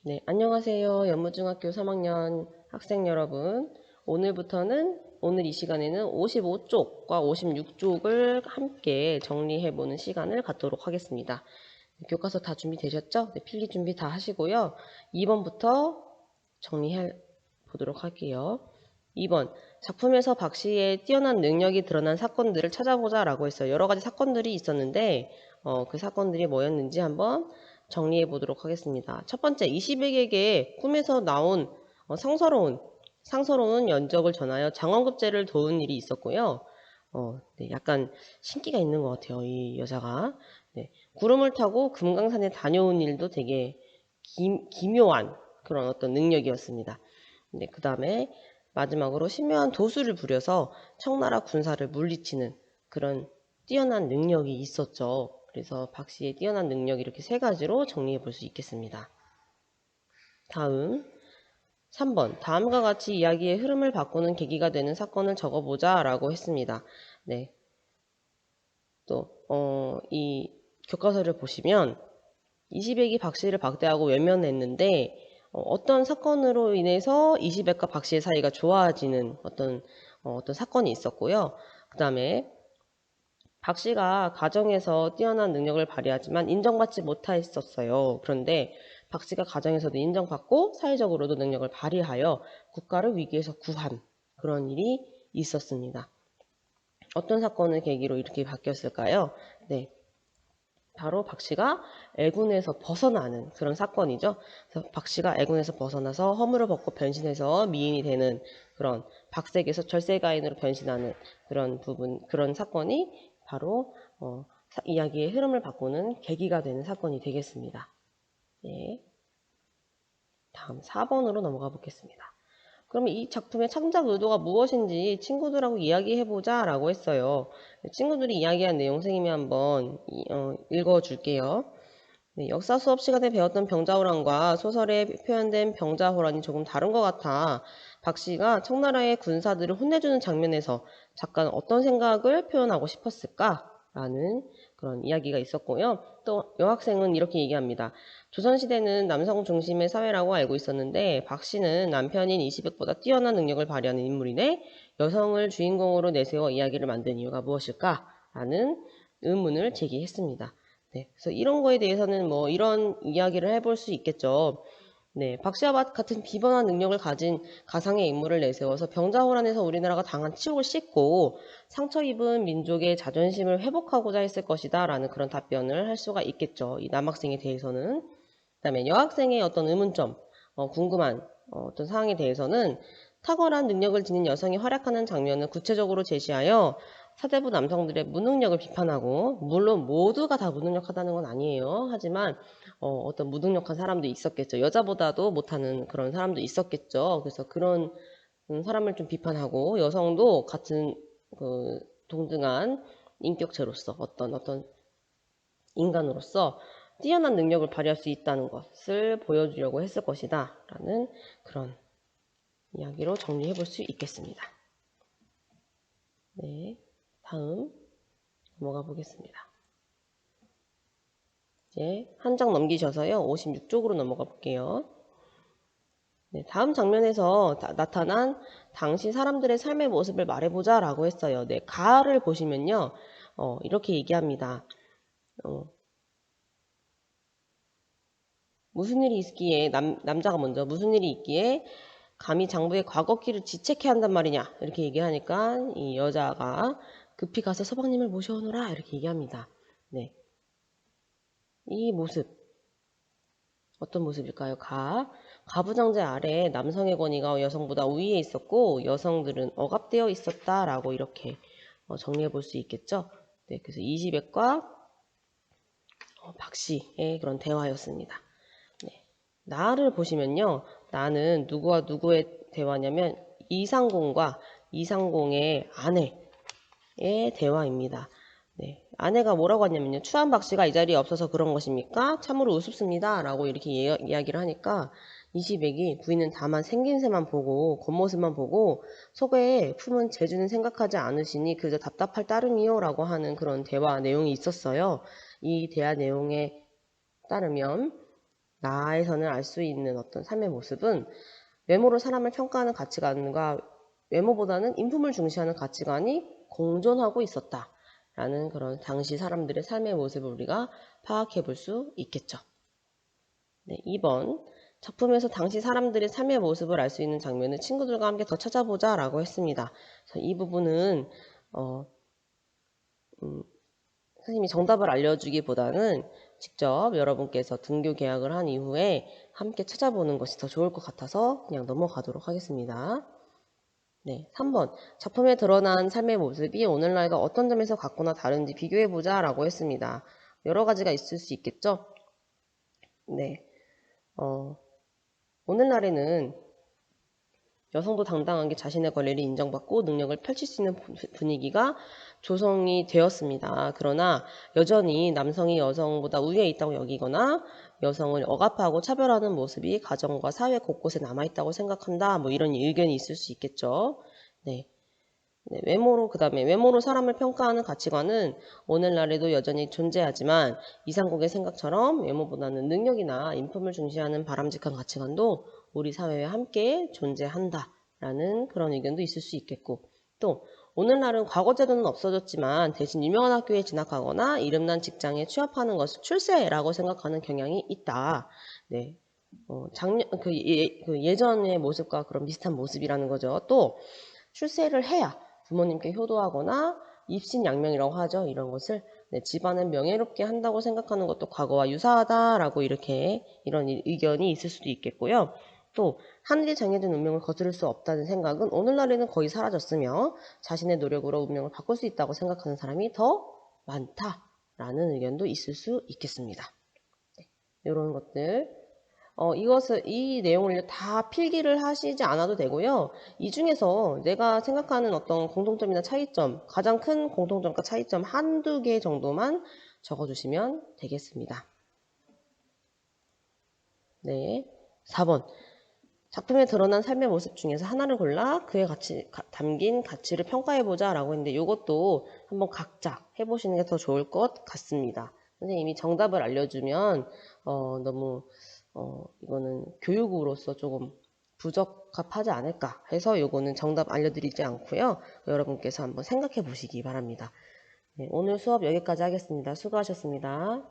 네, 안녕하세요. 연무중학교 3학년 학생 여러분. 오늘 이 시간에는 55쪽과 56쪽을 함께 정리해보는 시간을 갖도록 하겠습니다. 교과서 다 준비되셨죠? 네, 필기 준비 다 하시고요. 2번부터 정리해 보도록 할게요. 2번, 작품에서 박 씨의 뛰어난 능력이 드러난 사건들을 찾아보자 라고 했어요. 여러 가지 사건들이 있었는데 그 사건들이 뭐였는지 한번 정리해 보도록 하겠습니다. 첫 번째, 21개의 꿈에서 나온 상서로운 연적을 전하여 장원급제를 도운 일이 있었고요. 네, 약간 신기가 있는 것 같아요. 이 여자가. 네, 구름을 타고 금강산에 다녀온 일도 되게 기묘한 그런 어떤 능력이었습니다. 네, 그 다음에 마지막으로 신묘한 도수를 부려서 청나라 군사를 물리치는 그런 뛰어난 능력이 있었죠. 그래서 박 씨의 뛰어난 능력 이렇게 세 가지로 정리해 볼 수 있겠습니다. 다음 3번, 다음과 같이 이야기의 흐름을 바꾸는 계기가 되는 사건을 적어보자 라고 했습니다. 네, 이 교과서를 보시면 20액이 박 씨를 박대하고 외면했는데 어떤 사건으로 인해서 20액과 박 씨의 사이가 좋아지는 어떤 사건이 있었고요. 그 다음에 박 씨가 가정에서 뛰어난 능력을 발휘하지만 인정받지 못했었어요. 그런데 박 씨가 가정에서도 인정받고 사회적으로도 능력을 발휘하여 국가를 위기에서 구한 그런 일이 있었습니다. 어떤 사건을 계기로 이렇게 바뀌었을까요? 네, 바로 박 씨가 애군에서 벗어나는 그런 사건이죠. 그래서 박 씨가 애군에서 벗어나서 허물을 벗고 변신해서 미인이 되는 그런 박색에서 절세가인으로 변신하는 그런 사건이 바로 이야기의 흐름을 바꾸는 계기가 되는 사건이 되겠습니다. 네. 다음 4번으로 넘어가 보겠습니다. 그러면 이 작품의 창작 의도가 무엇인지 친구들하고 이야기해보자 라고 했어요. 친구들이 이야기한 내용 선생님이 한번 읽어줄게요. 네, 역사 수업 시간에 배웠던 병자호란과 소설에 표현된 병자호란이 조금 다른 것 같아. 박 씨가 청나라의 군사들을 혼내주는 장면에서 작가는 어떤 생각을 표현하고 싶었을까? 라는 그런 이야기가 있었고요. 또 여학생은 이렇게 얘기합니다. 조선시대는 남성 중심의 사회라고 알고 있었는데 박 씨는 남편인 이시백보다 뛰어난 능력을 발휘하는 인물이네. 여성을 주인공으로 내세워 이야기를 만든 이유가 무엇일까? 라는 의문을 제기했습니다. 네, 그래서 이런 거에 대해서는 뭐 이런 이야기를 해볼 수 있겠죠. 네, 박씨와 같은 비범한 능력을 가진 가상의 인물을 내세워서 병자호란에서 우리나라가 당한 치욕을 씻고 상처 입은 민족의 자존심을 회복하고자 했을 것이다 라는 그런 답변을 할 수가 있겠죠. 이 남학생에 대해서는. 그다음에 여학생의 어떤 의문점, 궁금한 어떤 사항에 대해서는 탁월한 능력을 지닌 여성이 활약하는 장면을 구체적으로 제시하여 사대부 남성들의 무능력을 비판하고, 물론 모두가 다 무능력하다는 건 아니에요. 하지만 어떤 무능력한 사람도 있었겠죠. 여자보다도 못하는 그런 사람도 있었겠죠. 그래서 그런 사람을 좀 비판하고, 여성도 같은 그 동등한 인격체로서 어떤 인간으로서 뛰어난 능력을 발휘할 수 있다는 것을 보여주려고 했을 것이다 라는 그런 이야기로 정리해 볼 수 있겠습니다. 네, 다음 넘어가 보겠습니다. 이제 한 장 넘기셔서요 56쪽으로 넘어가 볼게요. 네, 다음 장면에서 나타난 당시 사람들의 삶의 모습을 말해보자 라고 했어요. 네, 가를 보시면요 이렇게 얘기합니다. 무슨 일이 있기에 남자가 먼저 무슨 일이 있기에 감히 장부의 과거기를 지책해야 한단 말이냐 이렇게 얘기하니까 이 여자가 급히 가서 서방님을 모셔오너라 이렇게 얘기합니다. 네, 이 모습 어떤 모습일까요? 가부장제 아래 남성의 권위가 여성보다 우위에 있었고 여성들은 억압되어 있었다라고 이렇게 정리해 볼 수 있겠죠. 네, 그래서 이시백과 박씨의 그런 대화였습니다. 네, 나를 보시면요. 나는 누구와 누구의 대화냐면 이상공과 이상공의 아내의 대화입니다. 네, 아내가 뭐라고 하냐면요. 추한 박 씨가 이 자리에 없어서 그런 것입니까? 참으로 우습습니다. 라고 이렇게 이야기를 하니까 이시백이 부인은 다만 생김새만 보고 겉모습만 보고 속에 품은 재주는 생각하지 않으시니 그저 답답할 따름이요. 라고 하는 그런 대화 내용이 있었어요. 이 대화 내용에 따르면 나에서는 알 수 있는 어떤 삶의 모습은 외모로 사람을 평가하는 가치관과 외모보다는 인품을 중시하는 가치관이 공존하고 있었다라는 그런 당시 사람들의 삶의 모습을 우리가 파악해 볼 수 있겠죠. 네, 2번. 작품에서 당시 사람들의 삶의 모습을 알 수 있는 장면을 친구들과 함께 더 찾아보자 라고 했습니다. 그래서 이 부분은 선생님이 정답을 알려주기보다는 직접 여러분께서 등교 계약을 한 이후에 함께 찾아보는 것이 더 좋을 것 같아서 그냥 넘어가도록 하겠습니다. 네, 3번. 작품에 드러난 삶의 모습이 오늘날과 어떤 점에서 같거나 다른지 비교해보자 라고 했습니다. 여러 가지가 있을 수 있겠죠? 네, 오늘날에는 여성도 당당하게 자신의 권리를 인정받고 능력을 펼칠 수 있는 분위기가 조성이 되었습니다. 그러나 여전히 남성이 여성보다 우위에 있다고 여기거나 여성을 억압하고 차별하는 모습이 가정과 사회 곳곳에 남아있다고 생각한다. 뭐 이런 의견이 있을 수 있겠죠. 네. 네, 외모로 사람을 평가하는 가치관은 오늘날에도 여전히 존재하지만 이상국의 생각처럼 외모보다는 능력이나 인품을 중시하는 바람직한 가치관도 우리 사회에 함께 존재한다라는 그런 의견도 있을 수 있겠고, 또 오늘날은 과거 제도는 없어졌지만 대신 유명한 학교에 진학하거나 이름난 직장에 취업하는 것을 출세라고 생각하는 경향이 있다. 네. 예전의 모습과 그런 비슷한 모습이라는 거죠. 또 출세를 해야 부모님께 효도하거나 입신양명이라고 하죠. 이런 것을 집안을 명예롭게 한다고 생각하는 것도 과거와 유사하다라고 이런 의견이 있을 수도 있겠고요. 또 하늘이 정해진 운명을 거스를 수 없다는 생각은 오늘날에는 거의 사라졌으며 자신의 노력으로 운명을 바꿀 수 있다고 생각하는 사람이 더 많다라는 의견도 있을 수 있겠습니다. 이런 것들 이 내용을 다 필기를 하시지 않아도 되고요. 이 중에서 내가 생각하는 어떤 공통점이나 차이점, 가장 큰 공통점과 차이점 한두 개 정도만 적어주시면 되겠습니다. 네. 4번. 작품에 드러난 삶의 모습 중에서 하나를 골라 그에 담긴 가치를 평가해보자 라고 했는데 이것도 한번 각자 해보시는 게 더 좋을 것 같습니다. 선생님이 정답을 알려주면 너무 이거는 교육으로서 조금 부적합하지 않을까 해서 이거는 정답 알려드리지 않고요. 여러분께서 한번 생각해 보시기 바랍니다. 네, 오늘 수업 여기까지 하겠습니다. 수고하셨습니다.